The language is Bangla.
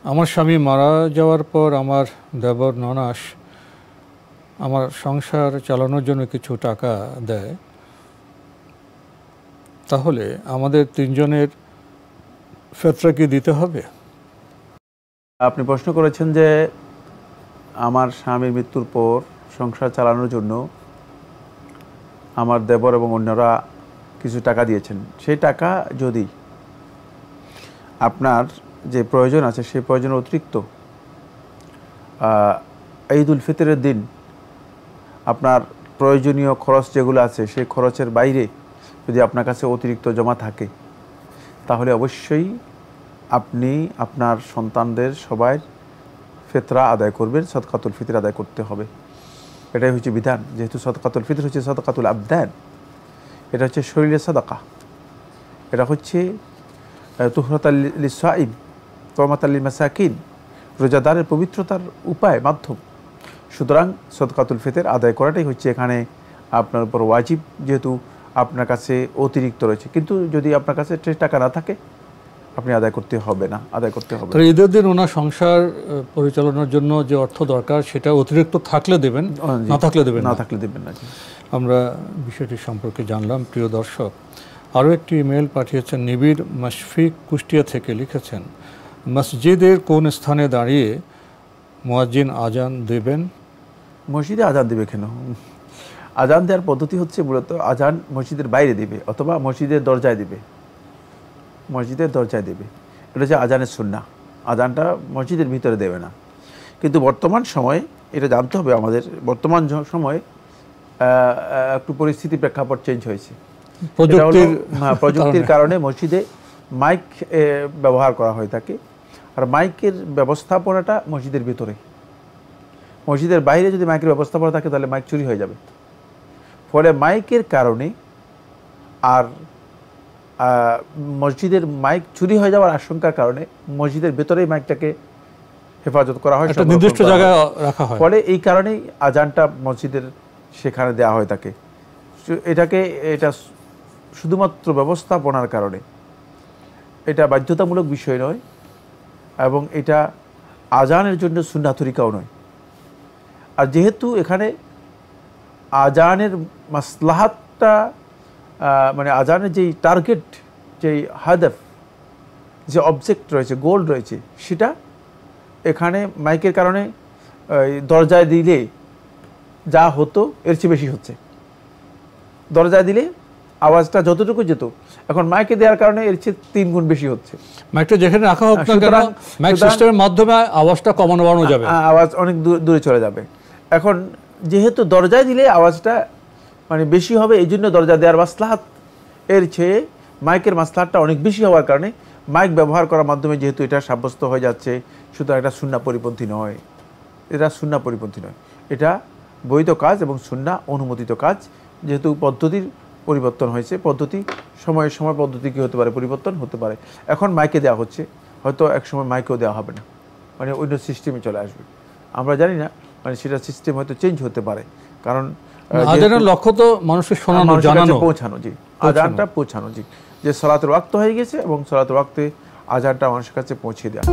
আমার স্বামী মারা যাওয়ার পর আমার দেবর ননাস আমার সংসার চালানোর জন্য কিছু টাকা দেয়, তাহলে আমাদের তিনজনের ফিতরা কি দিতে হবে? আপনি প্রশ্ন করেছেন যে আমার স্বামীর মৃত্যুর পর সংসার চালানোর জন্য আমার দেবর এবং অন্যরা কিছু টাকা দিয়েছেন। সেই টাকা যদি আপনার যে প্রয়োজন আছে সেই প্রয়োজনের অতিরিক্ত ঈদ উল ফিতরের দিন আপনার প্রয়োজনীয় খরচ যেগুলো আছে সেই খরচের বাইরে যদি আপনার কাছে অতিরিক্ত জমা থাকে, তাহলে অবশ্যই আপনি আপনার সন্তানদের সবাই ফিতরা আদায় করবেন, সদকাতুল ফিতর আদায় করতে হবে। এটাই হচ্ছে বিধান। যেহেতু সদকাতুল ফিতর হচ্ছে সদকাতুল আবদান, এটা হচ্ছে শরীরের সাদাকা, এটা হচ্ছে তুহরাতাল লিসাইম কওমাতাল লিল মাসাকিন, রোজাদারের পবিত্রতার উপায়, মাধ্যম। সুতরাং সদকাতুল ফিতর আদায় করাটাই হচ্ছে এখানে আপনার উপর ওয়াজিব, যেহেতু আপনার কাছে অতিরিক্ত রয়েছে। কিন্তু যদি আপনার কাছে টাকা না থাকে আপনি আদায় করতে হবে না, আদায় করতে হবে। তো ঈদের দিন ওনার সংসার পরিচালনার জন্য যে অর্থ দরকার সেটা অতিরিক্ত থাকলে দেবেন, না থাকলে দেবেন না, থাকলে দেবেন না। আমরা বিষয়টি সম্পর্কে জানলাম। প্রিয় দর্শক, আরও একটি ইমেল পাঠিয়েছেন নিবিড় মাশফিক কুষ্টিয়া থেকে, লিখেছেন মসজিদের কোন স্থানে দাঁড়িয়ে মুয়াজ্জিন আজান দেবেন? মসজিদে আজান দেবে কেন? আজান দেওয়ার পদ্ধতি হচ্ছে মূলত আজান মসজিদের বাইরে দিবে অথবা মসজিদের দরজায় দিবে, মসজিদের দরজায় দেবে। এটা হচ্ছে আজানের সুন্নাহ। আজানটা মসজিদের ভিতরে দেবে না। কিন্তু বর্তমান সময়ে এটা জানতে হবে আমাদের, বর্তমান সময়ে একটু পরিস্থিতি প্রেক্ষাপট চেঞ্জ হয়েছে। প্রযুক্তির কারণে মসজিদে মাইক ব্যবহার করা হয়ে থাকে, আর মাইকের ব্যবস্থাপনাটা মসজিদের ভিতরে। মসজিদের বাইরে যদি মাইকের ব্যবস্থাপনা থাকে তাহলে মাইক চুরি হয়ে যাবে। ফলে মাইকের কারণে আর মসজিদের মাইক চুরি হয়ে যাওয়ার আশঙ্কার কারণে মসজিদের ভেতরেই মাইকটাকে হেফাজত করা হয়, নির্দিষ্ট জায়গায় রাখা হয়। ফলে এই কারণেই আজানটা মসজিদের সেখানে দেওয়া হয়ে থাকে। এটা শুধুমাত্র ব্যবস্থাপনার কারণে, এটা বাধ্যতামূলক বিষয় নয় এবং এটা আজানের জন্য সুন্নাহ তরিকাও নয়। আর যেহেতু এখানে আজানের মাসলাহাতটা মানে আজানের যেই টার্গেট, যেই হাদফ, যে অবজেক্ট রয়েছে, গোল রয়েছে, সেটা এখানে মাইকের কারণে দরজায় দিলে যা হতো এর চেয়ে বেশি হচ্ছে। দরজায় দিলে আওয়াজটা যতটুকু যেত, এখন মাইকে দেওয়ার কারণে এর চেয়ে 3 গুণ বেশি হচ্ছে। মাইকটা যেখানে রাখা হোক না কেন, মাইক সিস্টেমের মাধ্যমে আওয়াজটা কমানো বাড়ানো যাবে, আওয়াজ অনেক দূরে চলে যাবে। এখন যেহেতু দরজায় দিলে আওয়াজটা মানে বেশি হবে, এই জন্য দরজা দেওয়ার মাসলাহাত এর চেয়ে মাইকের মাসলাহাতটা অনেক বেশি হওয়ার কারণে মাইক ব্যবহার করার মাধ্যমে যেহেতু এটা সাব্যস্ত হয়ে যাচ্ছে, সুতরাং এটা সুন্নাহ পরিপন্থী নয়। এটা সুন্নাহ পরিপন্থী নয়, এটা বৈধ কাজ এবং সুন্নাহ অনুমোদিত কাজ। যেহেতু পদ্ধতির পরিবর্তন হয়েছে, পদ্ধতি সময়ের সময় পদ্ধতি কী হতে পারে, পরিবর্তন হতে পারে। এখন মাইকে দেওয়া হচ্ছে, হয়তো এক সময় মাইকেও দেওয়া হবে না, মানে অন্য সিস্টেমে চলে আসবে, আমরা জানি না। মানে সেটা সিস্টেম হয়তো চেঞ্জ হতে পারে, কারণ আজানের লক্ষ্য তো মানুষকে শোনানো, জানানো, পৌঁছানো। জি, আজানটা পৌঁছানো, জি, যে সালাতের ওয়াক্ত হয়ে গেছে এবং সালাতের ওয়াক্তে আজানটা মানুষের কাছে পৌঁছে দেওয়া।